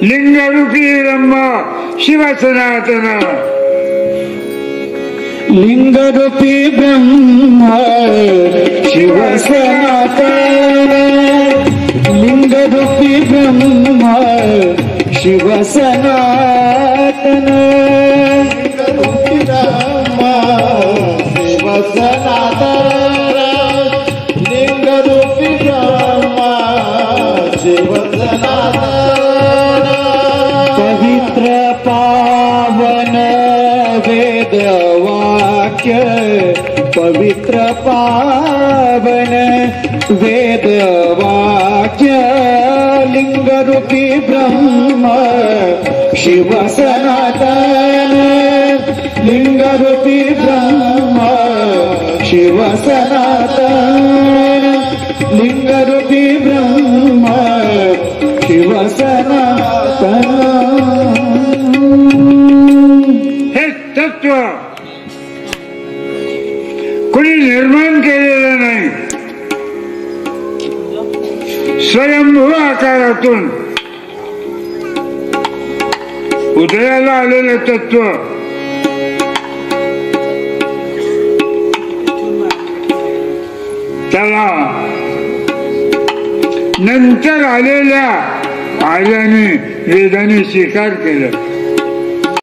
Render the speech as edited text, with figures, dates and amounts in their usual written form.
लिंगरूपी ब्रह्म शिव सनातन, लिंगरूपी ब्रह्म शिव सनातन, लिंगरूपी ब्रह्म शिव सनातन, लिंगरूपी ब्रह्म शिव सनातन, लिंगरूपी ब्रह्म शिव सनातन, पवित्र पावन वेद वाक्य, पवित्र पावन वेद वाक्य, लिंगरूपी ब्रह्म शिव सनातन, लिंगरूपी ब्रह्म शिव सनातन, लिंगरूपी ब्रह्म शिव सनातन. हे तत्व कोणी निर्माण केलेलं नाही, स्वयंभू आकारातून उदयाला आलेलं तत्व त्याला नंतर आलेल्या आर्याने वेदाने स्वीकार केलं.